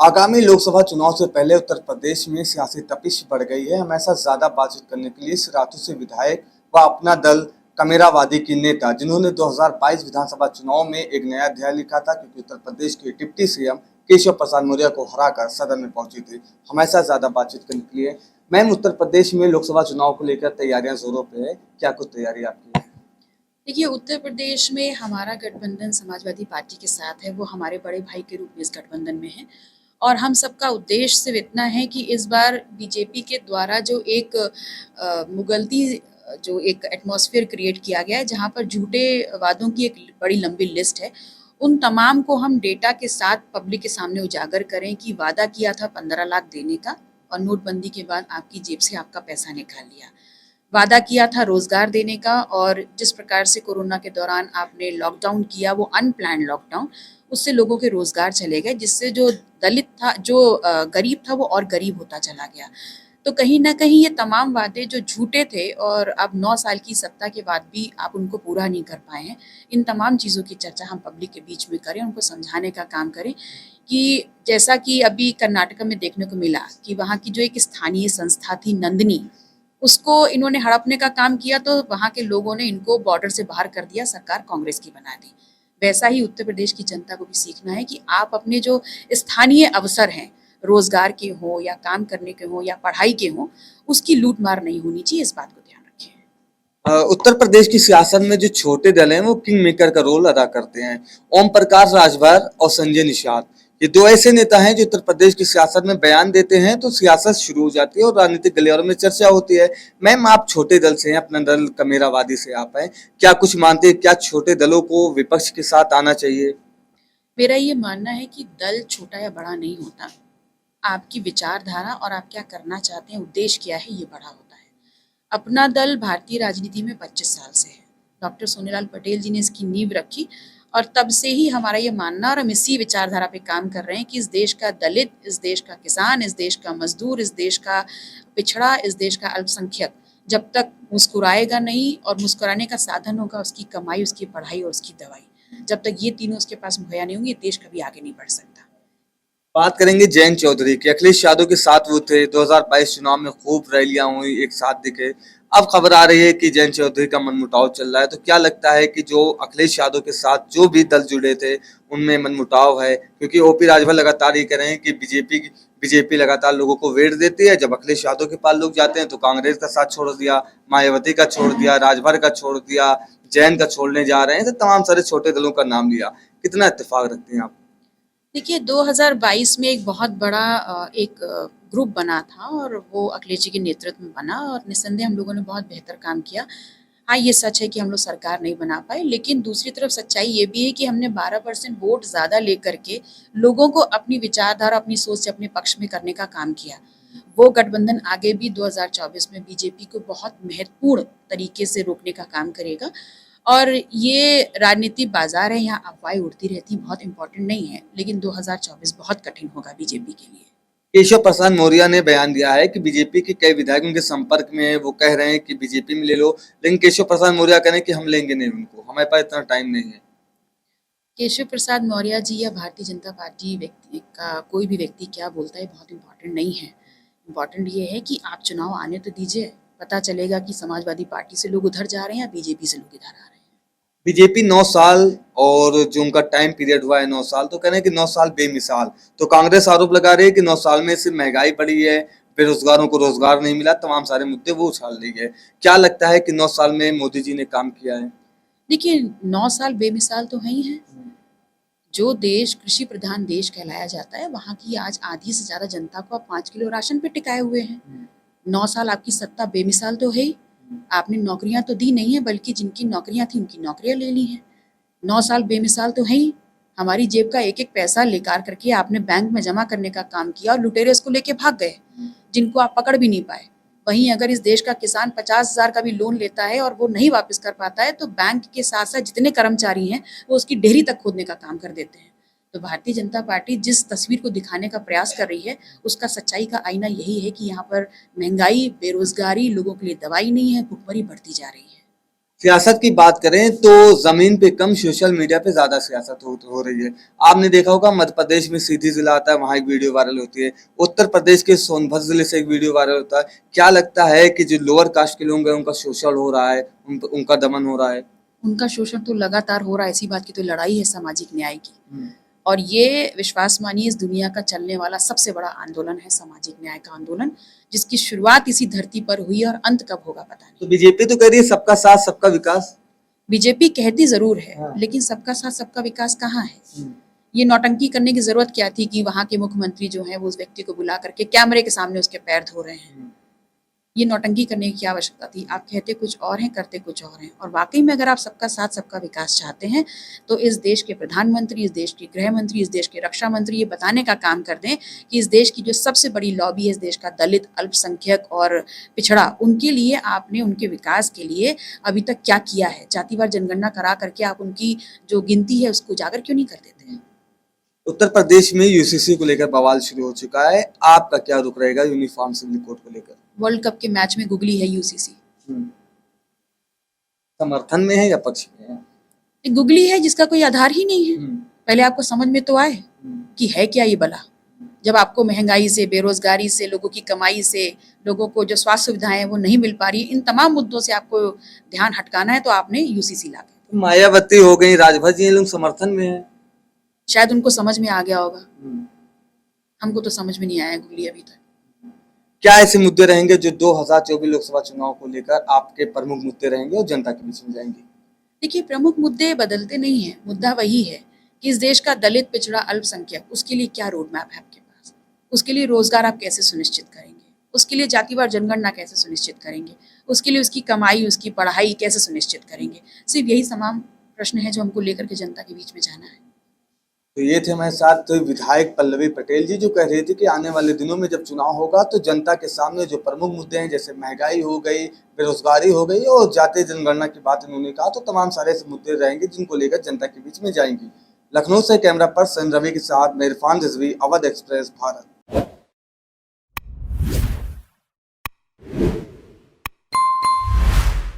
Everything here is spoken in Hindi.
आगामी लोकसभा चुनाव से पहले उत्तर प्रदेश में सियासी तपिश बढ़ गई है। हमेशा ज्यादा बातचीत करने के लिए सिराथू से विधायक व अपना दल कमेरावादी की नेता, जिन्होंने 2022 विधानसभा चुनाव में एक नया अध्याय लिखा था, क्योंकि उत्तर प्रदेश के डिप्टी सीएम केशव प्रसाद मौर्य को हराकर सदन में पहुंची थी। हमेशा ज्यादा बातचीत करने के लिए मैम, उत्तर प्रदेश में लोकसभा चुनाव को लेकर तैयारियां जोरों पे है, क्या कुछ तैयारी आपकी है? देखिए, उत्तर प्रदेश में हमारा गठबंधन समाजवादी पार्टी के साथ है। वो हमारे बड़े भाई के रूप में इस गठबंधन में है और हम सबका उद्देश्य सिर्फ इतना है कि इस बार बीजेपी के द्वारा जो एक मुगलती जो एक एटमॉस्फेयर क्रिएट किया गया है, जहाँ पर झूठे वादों की एक बड़ी लंबी लिस्ट है, उन तमाम को हम डेटा के साथ पब्लिक के सामने उजागर करें कि वादा किया था 15 लाख देने का और नोटबंदी के बाद आपकी जेब से आपका पैसा निकाल लिया। वादा किया था रोजगार देने का और जिस प्रकार से कोरोना के दौरान आपने लॉकडाउन किया, वो अनप्लान्ड लॉकडाउन, उससे लोगों के रोजगार चले गए, जिससे जो दलित था, जो गरीब था, वो और गरीब होता चला गया। तो कहीं ना कहीं ये तमाम वादे जो झूठे थे और अब 9 साल की सत्ता के बाद भी आप उनको पूरा नहीं कर पाए हैं, इन तमाम चीज़ों की चर्चा हम पब्लिक के बीच में करें, उनको समझाने का काम करें कि जैसा कि अभी कर्नाटक में देखने को मिला कि वहाँ की जो एक स्थानीय संस्था थी नंदिनी, उसको इन्होंने हड़पने का काम किया, तो वहाँ के लोगों ने इनको बॉर्डर से बाहर कर दिया, सरकार कांग्रेस की बना दी। वैसा ही उत्तर प्रदेश की जनता को भी सीखना है कि आप अपने जो स्थानीय अवसर हैं, रोजगार के हो या काम करने के हो या पढ़ाई के हो, उसकी लूट मार नहीं होनी चाहिए। इस बात को ध्यान रखें। उत्तर प्रदेश की सियासत में जो छोटे दल हैं वो किंग मेकर का रोल अदा करते हैं। ओम प्रकाश राजभर और संजय निषाद, ये दो ऐसे नेता हैं जो उत्तर प्रदेश की सियासत में बयान देते हैं तो सियासत शुरू हो जाती है और राजनीतिक गलियारों में चर्चा होती है। मैम, आप छोटे दल से हैं, अपना दल कमेरावादी से आप हैं, क्या कुछ मानते हैं, क्या छोटे दलों को विपक्ष के साथ आना चाहिए? मेरा ये मानना है कि दल छोटा या बड़ा नहीं होता, आपकी विचारधारा और आप क्या करना चाहते हैं, उद्देश्य क्या है, ये बड़ा होता है। अपना दल भारतीय राजनीति में 25 साल से है। डॉक्टर सोनीलाल पटेल जी ने इसकी नींव रखी और तब से ही हमारा ये मानना और हम इसी विचारधारा पे काम कर रहे हैं कि इस देश का दलित, इस देश का किसान, इस देश का मजदूर, इस देश का पिछड़ा, इस देश का अल्पसंख्यक जब तक मुस्कुराएगा नहीं और मुस्कुराने का साधन होगा उसकी कमाई, उसकी पढ़ाई और उसकी दवाई, जब तक ये तीनों उसके पास मुहैया नहीं होंगे, देश कभी आगे नहीं बढ़ सकता। बात करेंगे जयंत चौधरी की। अखिलेश यादव के साथ वो थे, 2022 चुनाव में खूब रैलियां हुई, एक साथ दिखे। अब खबर आ रही है कि जयंत चौधरी का मनमुटाव चल रहा है, तो क्या लगता है कि जो अखिलेश यादव के साथ जो भी दल जुड़े थे उनमें मनमुटाव है? क्योंकि ओपी राजभर लगातार ये कह रहे हैं कि बीजेपी लगातार लोगों को वेट देती है, जब अखिलेश यादव के पास लोग जाते हैं तो कांग्रेस का साथ छोड़ दिया, मायावती का छोड़ दिया, राजभर का छोड़ दिया, जैन का छोड़ने जा रहे हैं, तो तमाम सारे छोटे दलों का नाम लिया। कितना इत्तेफाक रखते हैं आप? देखिए, 2022 में एक बहुत बड़ा एक ग्रुप बना था और वो अखिलेश जी के नेतृत्व में बना और निस्संदेह हम लोगों ने बहुत बेहतर काम किया। हाँ, ये सच है कि हम लोग सरकार नहीं बना पाए, लेकिन दूसरी तरफ सच्चाई ये भी है कि हमने 12% वोट ज़्यादा लेकर के लोगों को अपनी विचारधारा, अपनी सोच से अपने पक्ष में करने का काम किया। वो गठबंधन आगे भी 2024 में बीजेपी को बहुत महत्वपूर्ण तरीके से रोकने का काम करेगा और ये राजनीति बाजार है, यहाँ अफवाहें उड़ती रहती, बहुत इंपॉर्टेंट नहीं है, लेकिन 2024 बहुत कठिन होगा बीजेपी के लिए। केशव प्रसाद मौर्य ने बयान दिया है कि बीजेपी के कई विधायक उनके संपर्क में हैं, वो कह रहे हैं कि बीजेपी में ले लो, लेकिन केशव प्रसाद मौर्य कह रहे हैं कि हम लेंगे नहीं उनको, हमारे पास इतना टाइम नहीं है। केशव प्रसाद मौर्य जी या भारतीय जनता पार्टी व्यक्ति का कोई भी व्यक्ति क्या बोलता है बहुत इंपॉर्टेंट नहीं है। इम्पॉर्टेंट ये है कि आप चुनाव आने तो दीजिए, पता चलेगा कि समाजवादी पार्टी से लोग उधर जा रहे हैं या बीजेपी से लोग इधर आ रहे हैं। बीजेपी 9 साल और जो उनका टाइम पीरियड हुआ है 9 साल, तो कह रहे हैं कि 9 साल बेमिसाल। तो कांग्रेस आरोप लगा रही है कि 9 साल में सिर्फ महंगाई बढ़ी है, बेरोजगारों को रोजगार नहीं मिला, तमाम सारे मुद्दे वो उछाल रही है। क्या लगता है कि 9 साल में मोदी जी ने काम किया है? देखिए, 9 साल बेमिसाल तो है ही है। जो देश कृषि प्रधान देश कहलाया जाता है, वहाँ की आज आधी से ज़्यादा जनता को आप 5 किलो राशन पे टिकाए हुए हैं। 9 साल आपकी सत्ता बेमिसाल तो है ही। आपने नौकरियां तो दी नहीं है, बल्कि जिनकी नौकरियां थी उनकी नौकरियां ले ली हैं। 9 साल बेमिसाल तो है ही। हमारी जेब का एक एक पैसा लेकर करके आपने बैंक में जमा करने का काम किया और लुटेरे उसको लेके भाग गए, जिनको आप पकड़ भी नहीं पाए। वहीं अगर इस देश का किसान 50,000 का भी लोन लेता है और वो नहीं वापस कर पाता है, तो बैंक के साथ साथ जितने कर्मचारी हैं वो उसकी डेहरी तक खोदने का काम कर देते हैं। तो भारतीय जनता पार्टी जिस तस्वीर को दिखाने का प्रयास कर रही है, उसका सच्चाई का आईना यही है कि यहाँ पर महंगाई, बेरोजगारी, लोगों के लिए दवाई नहीं है, भुखमरी बढ़ती जा रही है। सियासत की बात करें तो जमीन पे कम, सोशल मीडिया पे ज्यादा सियासत हो रही है। आपने देखा होगा मध्य प्रदेश में सीधी जिला आता है, वहां एक वीडियो वायरल होती है। उत्तर प्रदेश के सोनभद्र जिले से एक वीडियो वायरल होता है। क्या लगता है कि जो लोअर कास्ट के लोग हैं उनका शोषण हो रहा है, उनका दमन हो रहा है? उनका शोषण तो लगातार हो रहा है, ऐसी बात की तो लड़ाई है सामाजिक न्याय की। हम्म, और ये विश्वास मानिए इस दुनिया का चलने वाला सबसे बड़ा आंदोलन है, सामाजिक न्याय का आंदोलन, जिसकी शुरुआत इसी धरती पर हुई और अंत कब होगा पता नहीं। तो बीजेपी तो कह रही है सबका साथ सबका विकास। बीजेपी कहती जरूर है, हाँ। लेकिन सबका साथ सबका विकास कहाँ है? हम्म, ये नौटंकी करने की जरूरत क्या थी कि वहां के मुख्यमंत्री जो है वो उस व्यक्ति को बुला करके कैमरे के सामने उसके पैर धो रहे हैं? हम्म। ये नौटंकी करने की क्या आवश्यकता थी? आप कहते कुछ और हैं, करते कुछ और हैं। और वाकई में अगर आप सबका साथ सबका विकास चाहते हैं तो इस देश के प्रधानमंत्री, इस देश के गृह मंत्री, इस देश के रक्षा मंत्री ये बताने का काम कर दें कि इस देश की जो सबसे बड़ी लॉबी है, इस देश का दलित, अल्पसंख्यक और पिछड़ा, उनके लिए आपने उनके विकास के लिए अभी तक क्या किया है? जातिवार जनगणना करा करके आप उनकी जो गिनती है उसको उजागर क्यों नहीं कर देते हैं? उत्तर प्रदेश में यूसीसी को लेकर बवाल शुरू हो चुका है। आपका क्या रुख रहेगा यूनिफॉर्म सिविल कोड को लेकर? वर्ल्ड कप के मैच में गुगली है यूसीसी। हम्म, समर्थन में है या पक्ष में है? ये गुगली है जिसका कोई आधार ही नहीं है। हम्म, पहले आपको समझ में तो आए हम्म, कि है क्या ये बला। जब आपको महंगाई से, बेरोजगारी से, लोगों की कमाई से, लोगों को जो स्वास्थ्य सुविधाएं हैं वो नहीं मिल पा रही, इन तमाम मुद्दों से आपको ध्यान हटकाना है तो आपने यूसीसी ला के, तो मायावती हो गई, राजभर जी, ये लोग समर्थन में है। शायद उनको समझ में आ गया होगा। हम्म, हमको तो समझ में नहीं आया गुगली अभी तक। क्या ऐसे मुद्दे रहेंगे जो 2024 लोकसभा चुनाव को लेकर आपके प्रमुख मुद्दे रहेंगे और जनता के बीच में जाएंगे? देखिए, प्रमुख मुद्दे बदलते नहीं है। मुद्दा वही है कि इस देश का दलित, पिछड़ा, अल्पसंख्यक, उसके लिए क्या रोड मैप है आपके पास? उसके लिए रोजगार आप कैसे सुनिश्चित करेंगे? उसके लिए जातिवार जनगणना कैसे सुनिश्चित करेंगे? उसके लिए उसकी कमाई, उसकी पढ़ाई कैसे सुनिश्चित करेंगे? सिर्फ यही तमाम प्रश्न है जो हमको लेकर के जनता के बीच में जाना है। तो ये थे हमारे साथ तो विधायक पल्लवी पटेल जी, जो कह रही थी कि आने वाले दिनों में जब चुनाव होगा तो जनता के सामने जो प्रमुख मुद्दे हैं, जैसे महंगाई हो गई, बेरोजगारी हो गई और जातीय जनगणना की बात उन्होंने कहा, तो तमाम सारे ऐसे मुद्दे रहेंगे जिनको लेकर जनता के बीच में जाएंगी। लखनऊ से कैमरा पर्सन रवि के साथ मैं इरफान रिजवी, अवध एक्सप्रेस, भारत।